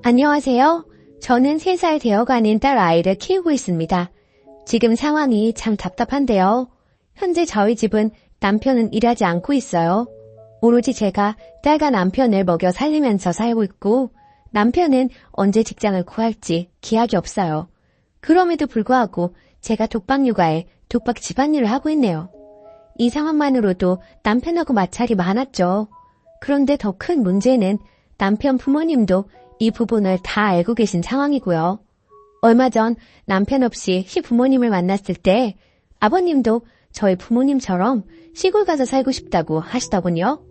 안녕하세요. 저는 3살 되어가는 딸 아이를 키우고 있습니다. 지금 상황이 참 답답한데요. 현재 저희 집은 남편은 일하지 않고 있어요. 오로지 제가 딸과 남편을 먹여 살리면서 살고 있고 남편은 언제 직장을 구할지 기약이 없어요. 그럼에도 불구하고 제가 독박 육아에 독박 집안일을 하고 있네요. 이 상황만으로도 남편하고 마찰이 많았죠. 그런데 더 큰 문제는 남편 부모님도 이 부분을 다 알고 계신 상황이고요. 얼마 전 남편 없이 시부모님을 만났을 때 아버님도 저희 부모님처럼 시골 가서 살고 싶다고 하시더군요.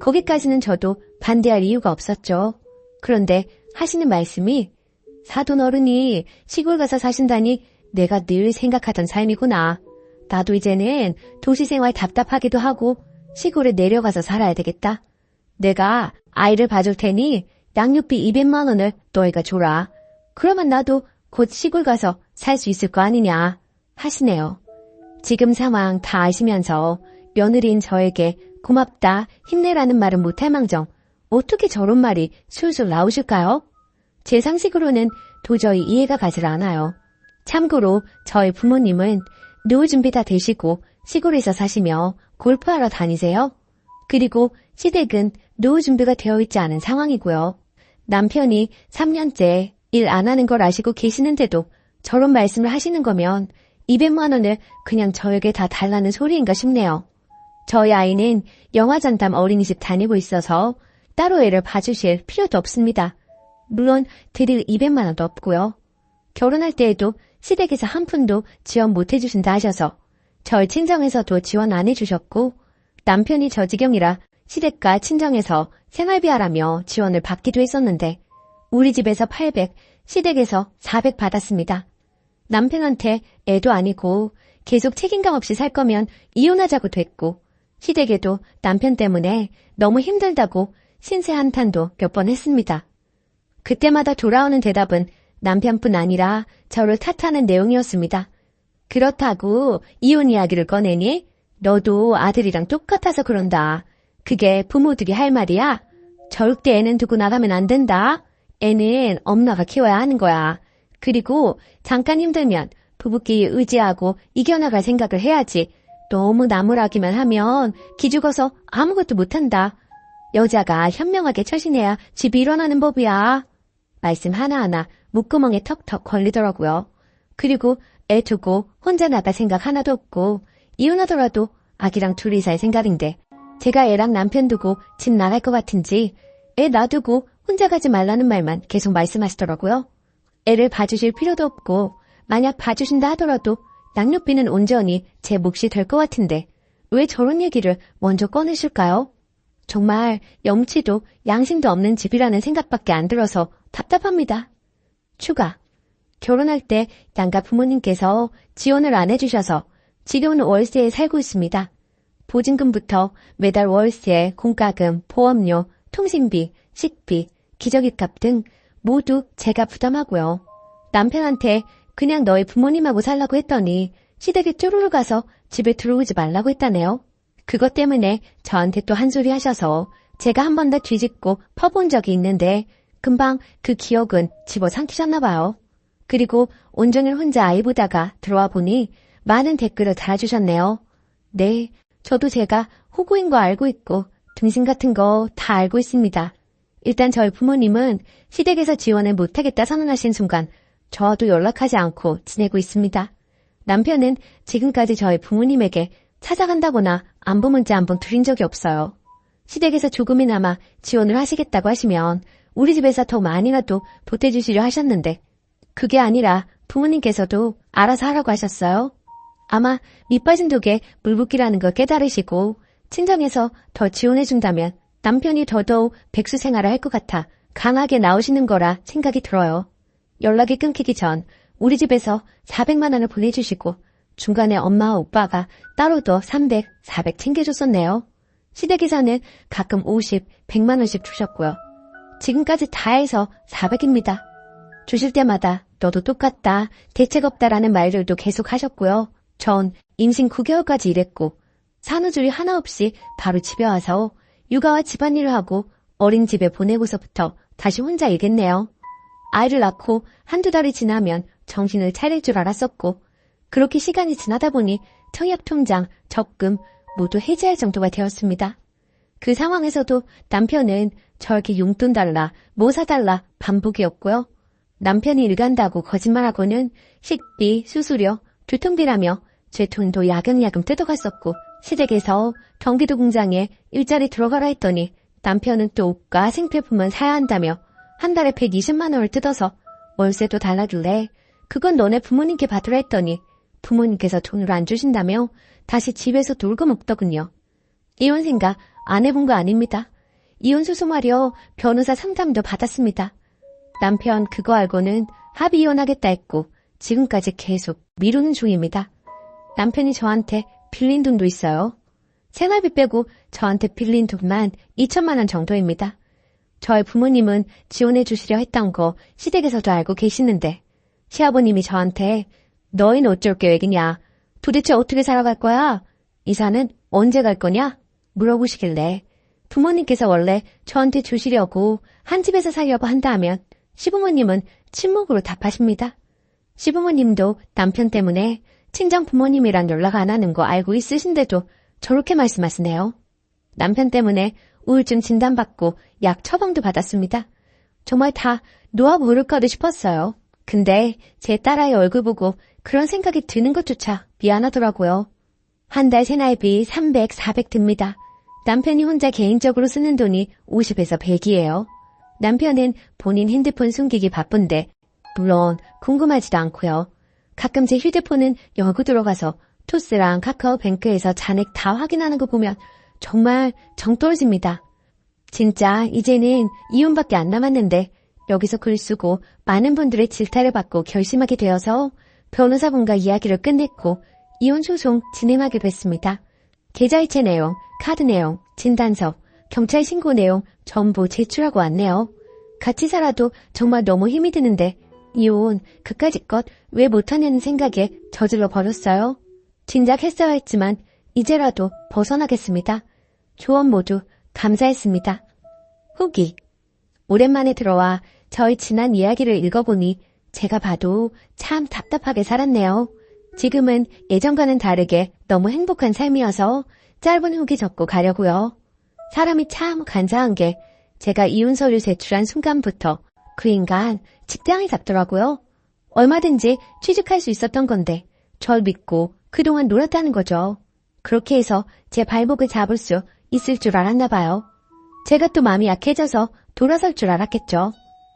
거기까지는 저도 반대할 이유가 없었죠. 그런데 하시는 말씀이 사돈 어른이 시골 가서 사신다니 내가 늘 생각하던 삶이구나. 나도 이제는 도시 생활 답답하기도 하고 시골에 내려가서 살아야 되겠다. 내가 아이를 봐줄 테니 양육비 200만 원을 너희가 줘라. 그러면 나도 곧 시골 가서 살 수 있을 거 아니냐 하시네요. 지금 상황 다 아시면서 며느리인 저에게 고맙다, 힘내라는 말은 못할 망정 어떻게 저런 말이 술술 나오실까요? 제 상식으로는 도저히 이해가 가질 않아요. 참고로 저희 부모님은 노후 준비 다 되시고 시골에서 사시며 골프하러 다니세요. 그리고 시댁은 노후 준비가 되어 있지 않은 상황이고요. 남편이 3년째 일 안 하는 걸 아시고 계시는데도 저런 말씀을 하시는 거면 200만 원을 그냥 저에게 다 달라는 소리인가 싶네요. 저희 아이는 영아전담 어린이집 다니고 있어서 따로 애를 봐주실 필요도 없습니다. 물론 드릴 200만 원도 없고요. 결혼할 때에도 시댁에서 한 푼도 지원 못 해주신다 하셔서 저희 친정에서도 지원 안 해주셨고 남편이 저지경이라 시댁과 친정에서 생활비 하라며 지원을 받기도 했었는데 우리 집에서 800, 시댁에서 400 받았습니다. 남편한테 애도 아니고 계속 책임감 없이 살 거면 이혼하자고 됐고 시댁에도 남편 때문에 너무 힘들다고 신세 한탄도 몇 번 했습니다. 그때마다 돌아오는 대답은 남편뿐 아니라 저를 탓하는 내용이었습니다. 그렇다고 이혼 이야기를 꺼내니? 너도 아들이랑 똑같아서 그런다. 그게 부모들이 할 말이야? 절대 애는 두고 나가면 안 된다. 애는 엄마가 키워야 하는 거야. 그리고 잠깐 힘들면 부부끼리 의지하고 이겨나갈 생각을 해야지. 너무 나무라기만 하면 기죽어서 아무것도 못한다. 여자가 현명하게 처신해야 집이 일어나는 법이야. 말씀 하나하나 목구멍에 턱턱 걸리더라고요. 그리고 애 두고 혼자 나갈 생각 하나도 없고 이혼하더라도 아기랑 둘이 살 생각인데 제가 애랑 남편 두고 집 나갈 것 같은지 애 놔두고 혼자 가지 말라는 말만 계속 말씀하시더라고요. 애를 봐주실 필요도 없고 만약 봐주신다 하더라도 양육비는 온전히 제 몫이 될 것 같은데 왜 저런 얘기를 먼저 꺼내실까요? 정말 염치도 양심도 없는 집이라는 생각밖에 안 들어서 답답합니다. 추가. 결혼할 때 양가 부모님께서 지원을 안 해주셔서 지금은 월세에 살고 있습니다. 보증금부터 매달 월세, 공과금, 보험료, 통신비, 식비, 기저귀값 등 모두 제가 부담하고요. 남편한테 그냥 너희 부모님하고 살라고 했더니 시댁에 쪼르르 가서 집에 들어오지 말라고 했다네요. 그것 때문에 저한테 또 한 소리 하셔서 제가 한 번 더 뒤집고 퍼본 적이 있는데 금방 그 기억은 집어삼키셨나 봐요. 그리고 온종일 혼자 아이 보다가 들어와 보니 많은 댓글을 달아주셨네요. 네, 저도 제가 호구인 거 알고 있고 등신 같은 거 다 알고 있습니다. 일단 저희 부모님은 시댁에서 지원을 못하겠다 선언하신 순간 저와도 연락하지 않고 지내고 있습니다. 남편은 지금까지 저희 부모님에게 찾아간다거나 안부 문자 한 번 드린 적이 없어요. 시댁에서 조금이나마 지원을 하시겠다고 하시면 우리 집에서 더 많이라도 보태주시려 하셨는데 그게 아니라 부모님께서도 알아서 하라고 하셨어요. 아마 밑빠진 독에 물 붓기라는 걸 깨달으시고 친정에서 더 지원해준다면 남편이 더더욱 백수 생활을 할 것 같아 강하게 나오시는 거라 생각이 들어요. 연락이 끊기기 전 우리 집에서 400만 원을 보내주시고 중간에 엄마와 오빠가 따로 더 300, 400 챙겨줬었네요. 시댁에서는 가끔 50, 100만 원씩 주셨고요. 지금까지 다 해서 400입니다. 주실 때마다 너도 똑같다, 대책 없다라는 말들도 계속 하셨고요. 전 임신 9개월까지 일했고 산후조리 하나 없이 바로 집에 와서 육아와 집안일을 하고 어린이집에 보내고서부터 다시 혼자 일겠네요. 아이를 낳고 한두 달이 지나면 정신을 차릴 줄 알았었고, 그렇게 시간이 지나다 보니 청약통장, 적금 모두 해지할 정도가 되었습니다. 그 상황에서도 남편은 저에게 용돈 달라, 뭐 사달라 반복이었고요. 남편이 일 간다고 거짓말하고는 식비, 수수료, 교통비라며 제 돈도 야금야금 뜯어갔었고, 시댁에서 경기도 공장에 일자리 들어가라 했더니 남편은 또 옷과 생필품은 사야 한다며 한 달에 120만 원을 뜯어서 월세도 달라줄래? 그건 너네 부모님께 받으라 했더니 부모님께서 돈을 안 주신다며 다시 집에서 놀고 먹더군요. 이혼 생각 안 해본 거 아닙니다. 이혼 소송하려 변호사 상담도 받았습니다. 남편 그거 알고는 합의 이혼하겠다 했고 지금까지 계속 미루는 중입니다. 남편이 저한테 빌린 돈도 있어요. 생활비 빼고 저한테 빌린 돈만 2천만 원 정도입니다. 저희 부모님은 지원해 주시려 했던 거 시댁에서도 알고 계시는데 시아버님이 저한테 너희는 어쩔 계획이냐? 도대체 어떻게 살아갈 거야? 이사는 언제 갈 거냐? 물어보시길래 부모님께서 원래 저한테 주시려고 한 집에서 살려고 한다면 시부모님은 침묵으로 답하십니다. 시부모님도 남편 때문에 친정 부모님이랑 연락 안 하는 거 알고 있으신데도 저렇게 말씀하시네요. 남편 때문에 우울증 진단받고 약 처방도 받았습니다. 정말 다 놓아 부를까도 싶었어요. 근데 제 딸아이 얼굴 보고 그런 생각이 드는 것조차 미안하더라고요. 한 달 생활비 300, 400 듭니다. 남편이 혼자 개인적으로 쓰는 돈이 50에서 100이에요. 남편은 본인 핸드폰 숨기기 바쁜데 물론 궁금하지도 않고요. 가끔 제 휴대폰은 여고 들어가서 토스랑 카카오뱅크에서 잔액 다 확인하는 거 보면 정말 정 떨어집니다. 진짜 이제는 이혼밖에 안 남았는데 여기서 글 쓰고 많은 분들의 질타를 받고 결심하게 되어서 변호사분과 이야기를 끝냈고 이혼 소송 진행하기로 했습니다. 계좌이체 내용, 카드 내용, 진단서, 경찰 신고 내용 전부 제출하고 왔네요. 같이 살아도 정말 너무 힘이 드는데 이혼 그까짓 것 왜 못하냐는 생각에 저질러 버렸어요. 진작 했어야 했지만 이제라도 벗어나겠습니다. 조언 모두 감사했습니다. 후기. 오랜만에 들어와 저희 지난 이야기를 읽어보니 제가 봐도 참 답답하게 살았네요. 지금은 예전과는 다르게 너무 행복한 삶이어서 짧은 후기 적고 가려고요. 사람이 참 간사한 게 제가 이혼 서류 제출한 순간부터 그 인간 직장이 잡더라고요. 얼마든지 취직할 수 있었던 건데 절 믿고 그동안 놀았다는 거죠. 그렇게 해서 제 발목을 잡을 수 있을 줄 알았나 봐요. 제가 또 마음이 약해져서 돌아설 줄 알았겠죠.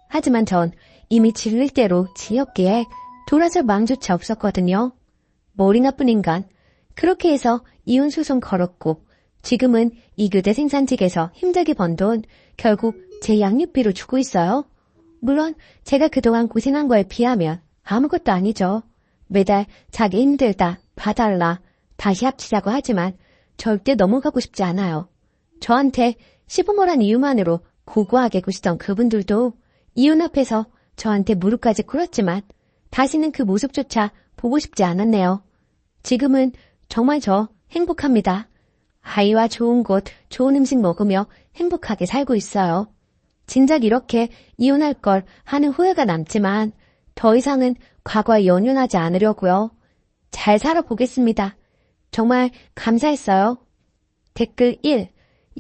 하지만 전 이미 질릴 대로 지었기에 돌아설 마음조차 없었거든요. 머리 나쁜 인간. 그렇게 해서 이혼 소송 걸었고 지금은 2교대 생산직에서 힘들게 번 돈 결국 제 양육비로 주고 있어요. 물론 제가 그동안 고생한 거에 비하면 아무것도 아니죠. 매달 자기 힘들다, 봐달라, 다시 합치자고 하지만 절대 넘어가고 싶지 않아요. 저한테 시부모란 이유만으로 고고하게 구시던 그분들도 이혼 앞에서 저한테 무릎까지 꿇었지만 다시는 그 모습조차 보고 싶지 않았네요. 지금은 정말 저 행복합니다. 아이와 좋은 곳, 좋은 음식 먹으며 행복하게 살고 있어요. 진작 이렇게 이혼할 걸 하는 후회가 남지만 더 이상은 과거에 연연하지 않으려고요. 잘 살아보겠습니다. 정말 감사했어요. 댓글 1.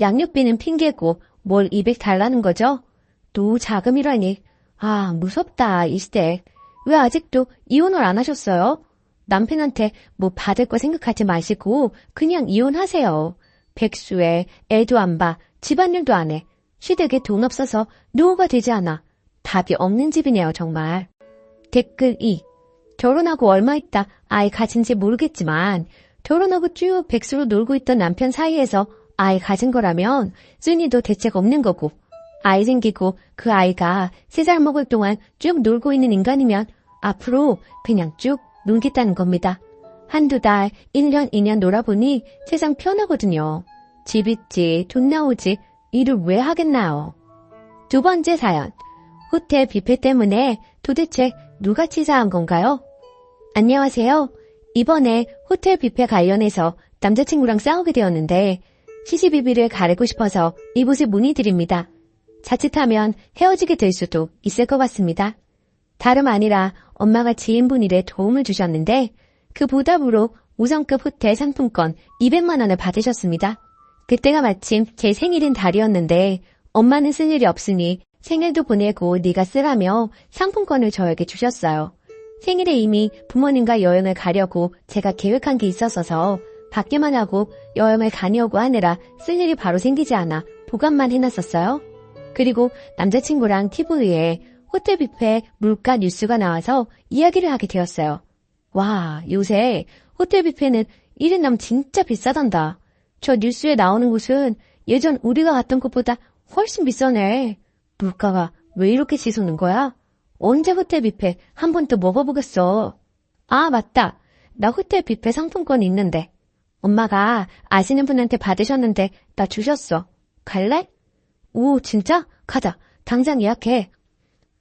양육비는 핑계고 뭘 200 달라는 거죠? 또 자금이라니. 아, 무섭다 이 시대. 왜 아직도 이혼을 안 하셨어요? 남편한테 뭐 받을 거 생각하지 마시고 그냥 이혼하세요. 백수에 애도 안 봐, 집안일도 안 해. 시댁에 돈 없어서 노후가 되지 않아. 답이 없는 집이네요 정말. 댓글 2. 결혼하고 얼마 있다 아이 가진지 모르겠지만 결혼하고 쭉 백수로 놀고 있던 남편 사이에서 아이 가진 거라면 순위도 대책 없는 거고 아이 생기고 그 아이가 3살 먹을 동안 쭉 놀고 있는 인간이면 앞으로 그냥 쭉 놀겠다는 겁니다. 한두 달, 1년, 2년 놀아보니 세상 편하거든요. 집 있지, 돈 나오지, 일을 왜 하겠나요? 두 번째 사연. 호텔 뷔페 때문에 도대체 누가 치사한 건가요? 안녕하세요. 이번에 호텔 뷔페 관련해서 남자친구랑 싸우게 되었는데 시시비비를 가리고 싶어서 이곳에 문의드립니다. 자칫하면 헤어지게 될 수도 있을 것 같습니다. 다름 아니라 엄마가 지인분 일에 도움을 주셨는데 그 보답으로 5성급 호텔 상품권 200만 원을 받으셨습니다. 그때가 마침 제 생일인 달이었는데 엄마는 쓸 일이 없으니 생일도 보내고 네가 쓰라며 상품권을 저에게 주셨어요. 생일에 이미 부모님과 여행을 가려고 제가 계획한 게 있었어서 받기만 하고 여행을 다녀오고 하느라 쓸 일이 바로 생기지 않아 보관만 해놨었어요. 그리고 남자친구랑 TV에 호텔 뷔페 물가 뉴스가 나와서 이야기를 하게 되었어요. 와, 요새 호텔 뷔페는 1인당 진짜 비싸단다. 저 뉴스에 나오는 곳은 예전 우리가 갔던 곳보다 훨씬 비싸네. 물가가 왜 이렇게 치솟는 거야? 언제 호텔 뷔페 한 번 또 먹어보겠어. 아, 맞다. 나 호텔 뷔페 상품권 있는데. 엄마가 아시는 분한테 받으셨는데 나 주셨어. 갈래? 오, 진짜? 가자. 당장 예약해.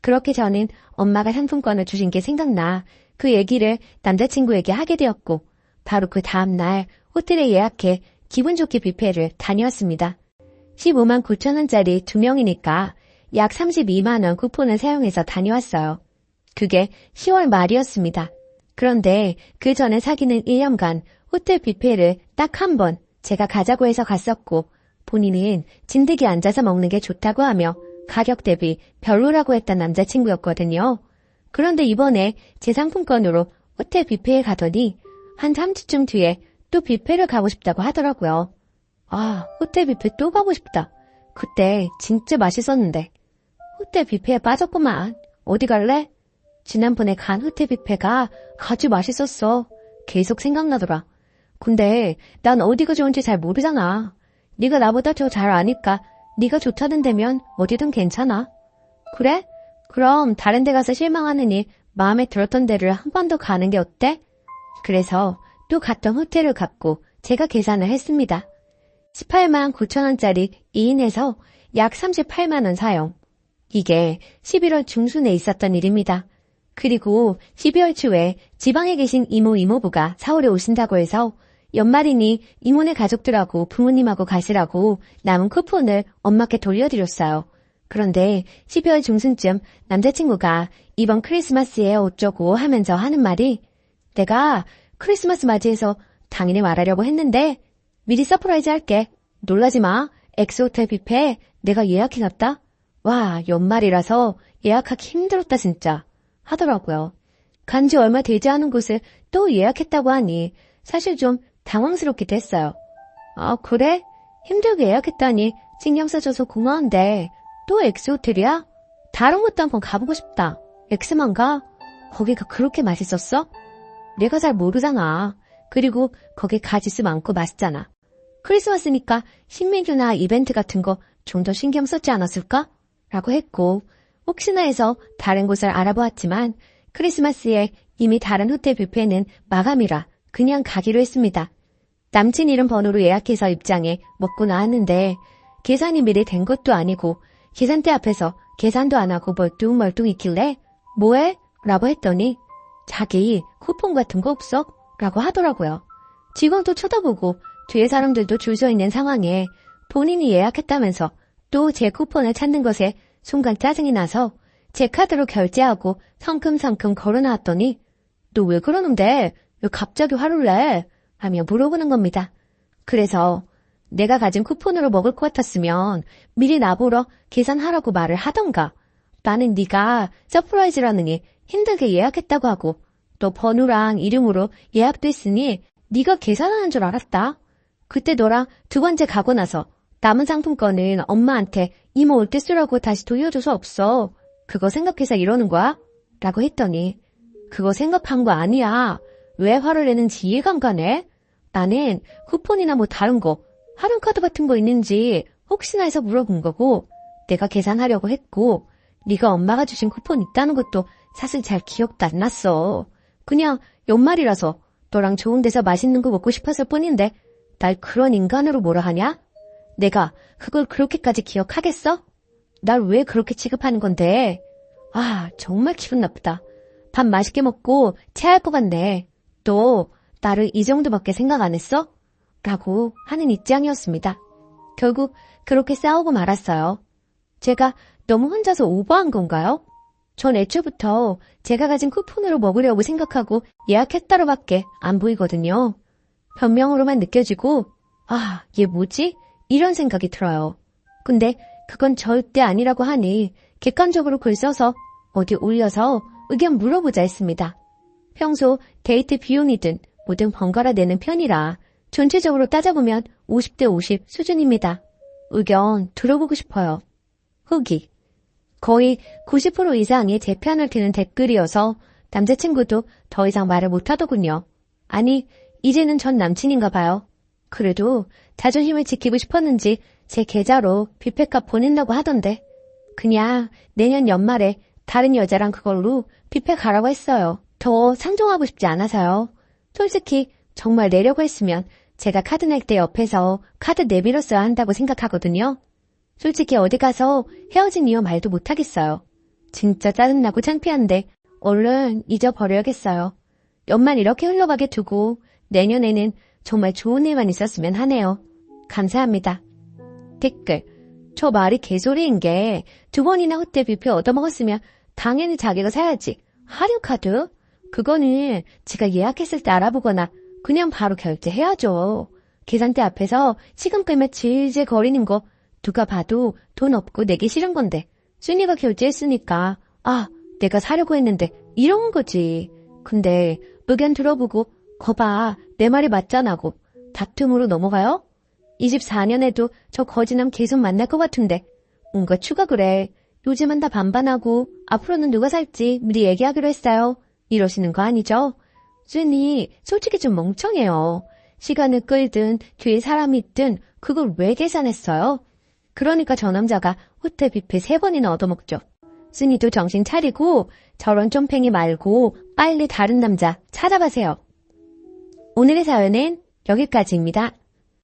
그렇게 저는 엄마가 상품권을 주신 게 생각나 그 얘기를 남자친구에게 하게 되었고 바로 그 다음날 호텔에 예약해 기분 좋게 뷔페를 다녀왔습니다. 15만 9천 원짜리 2명이니까 약 32만 원 쿠폰을 사용해서 다녀왔어요. 그게 10월 말이었습니다. 그런데 그 전에 사귀는 1년간 호텔 뷔페를 딱 한 번 제가 가자고 해서 갔었고 본인은 진득이 앉아서 먹는 게 좋다고 하며 가격 대비 별로라고 했던 남자친구였거든요. 그런데 이번에 제 상품권으로 호텔 뷔페에 가더니 한 3주쯤 뒤에 또 뷔페를 가고 싶다고 하더라고요. 아, 호텔 뷔페 또 가고 싶다. 그때 진짜 맛있었는데. 호텔 뷔페에 빠졌구만. 어디 갈래? 지난번에 간 호텔 뷔페가 아주 맛있었어. 계속 생각나더라. 근데 난 어디가 좋은지 잘 모르잖아. 네가 나보다 더 잘 아니까 네가 좋다는 데면 어디든 괜찮아. 그래? 그럼 다른 데 가서 실망하느니 마음에 들었던 데를 한 번 더 가는 게 어때? 그래서 또 갔던 호텔을 갔고 제가 계산을 했습니다. 18만 9천 원짜리 2인에서 약 38만 원 사용. 이게 11월 중순에 있었던 일입니다. 그리고 12월 초에 지방에 계신 이모 이모부가 서울에 오신다고 해서 연말이니 이모네 가족들하고 부모님하고 가시라고 남은 쿠폰을 엄마께 돌려드렸어요. 그런데 12월 중순쯤 남자친구가 이번 크리스마스에 어쩌고 하면서 하는 말이 내가 크리스마스 맞이해서 당연히 말하려고 했는데 미리 서프라이즈 할게. 놀라지 마. 엑스호텔 뷔페 내가 예약해놨다. 와, 연말이라서 예약하기 힘들었다 진짜. 하더라고요. 간지 얼마 되지 않은 곳을 또 예약했다고 하니 사실 좀 당황스럽기도 했어요. 아, 그래? 힘들게 예약했다니 신경 써줘서 고마운데 또 엑스호텔이야? 다른 곳도 한번 가보고 싶다. 엑스만 가? 거기가 그렇게 맛있었어? 내가 잘 모르잖아. 그리고 거기 가짓수 많고 맛있잖아. 크리스마스니까 신메뉴나 이벤트 같은 거 좀 더 신경 썼지 않았을까? 라고 했고 혹시나 해서 다른 곳을 알아보았지만 크리스마스에 이미 다른 호텔 뷔페는 마감이라 그냥 가기로 했습니다. 남친 이름 번호로 예약해서 입장해 먹고 나왔는데 계산이 미리 된 것도 아니고 계산대 앞에서 계산도 안 하고 멀뚱멀뚱 있길래 뭐해? 라고 했더니 자기 쿠폰 같은 거 없어? 라고 하더라고요. 직원도 쳐다보고 뒤에 사람들도 줄 서 있는 상황에 본인이 예약했다면서 또 제 쿠폰을 찾는 것에 순간 짜증이 나서 제 카드로 결제하고 성큼성큼 걸어놨더니 너 왜 그러는데? 왜 갑자기 화를 내? 하며 물어보는 겁니다. 그래서 내가 가진 쿠폰으로 먹을 것 같았으면 미리 나보러 계산하라고 말을 하던가. 나는 네가 서프라이즈라느니 힘들게 예약했다고 하고 또 번호랑 이름으로 예약도 했으니 네가 계산하는 줄 알았다. 그때 너랑 두 번째 가고 나서 남은 상품권은 엄마한테 이모 올 때 쓰라고 다시 돌려줘서 없어. 그거 생각해서 이러는 거야? 라고 했더니 그거 생각한 거 아니야. 왜 화를 내는지 이해가 안 가네? 나는 쿠폰이나 뭐 다른 거, 할인카드 같은 거 있는지 혹시나 해서 물어본 거고 내가 계산하려고 했고 네가 엄마가 주신 쿠폰 있다는 것도 사실 잘 기억도 안 났어. 그냥 연말이라서 너랑 좋은 데서 맛있는 거 먹고 싶었을 뿐인데 날 그런 인간으로 뭐라 하냐? 내가 그걸 그렇게까지 기억하겠어? 날 왜 그렇게 취급하는 건데? 아, 정말 기분 나쁘다. 밥 맛있게 먹고 체할 것 같네. 너 나를 이 정도밖에 생각 안 했어? 라고 하는 입장이었습니다. 결국 그렇게 싸우고 말았어요. 제가 너무 혼자서 오버한 건가요? 전 애초부터 제가 가진 쿠폰으로 먹으려고 생각하고 예약했다로밖에 안 보이거든요. 변명으로만 느껴지고 아, 얘 뭐지? 이런 생각이 들어요. 근데 그건 절대 아니라고 하니 객관적으로 글 써서 어디 올려서 의견 물어보자 했습니다. 평소 데이트 비용이든 뭐든 번갈아 내는 편이라 전체적으로 따져보면 50대 50 수준입니다. 의견 들어보고 싶어요. 후기. 거의 90% 이상이 제 편을 드는 댓글이어서 남자친구도 더 이상 말을 못하더군요. 아니, 이제는 전 남친인가 봐요. 그래도 자존심을 지키고 싶었는지 제 계좌로 뷔페값 보낸다고 하던데 그냥 내년 연말에 다른 여자랑 그걸로 뷔페 가라고 했어요. 더 상종하고 싶지 않아서요. 솔직히 정말 내려고 했으면 제가 카드 낼 때 옆에서 카드 내밀었어야 한다고 생각하거든요. 솔직히 어디 가서 헤어진 이유 말도 못하겠어요. 진짜 짜증나고 창피한데 얼른 잊어버려야겠어요. 연말 이렇게 흘러가게 두고 내년에는 정말 좋은 일만 있었으면 하네요. 감사합니다. 댓글. 저 말이 개소리인 게 2번이나 호텔 뷔페 얻어먹었으면 당연히 자기가 사야지. 할인카드? 그거는 지가 예약했을 때 알아보거나 그냥 바로 결제해야죠. 계산대 앞에서 시간 끌며 질질 거리는 거 누가 봐도 돈 없고 내기 싫은 건데 순이가 결제했으니까 아, 내가 사려고 했는데 이런 거지. 근데 의견 들어보고 거봐, 내 말이 맞잖아고 다툼으로 넘어가요? 24년에도 저 거지남 계속 만날 것 같은데 뭔가 추가 그래. 요즘은 다 반반하고 앞으로는 누가 살지 미리 얘기하기로 했어요. 이러시는 거 아니죠? 쐐니 솔직히 좀 멍청해요. 시간을 끌든 뒤에 사람이 있든 그걸 왜 계산했어요? 그러니까 저 남자가 호텔 뷔페 3번이나 얻어먹죠. 쐐니도 정신 차리고 저런 쫌팽이 말고 빨리 다른 남자 찾아가세요. 오늘의 사연은 여기까지입니다.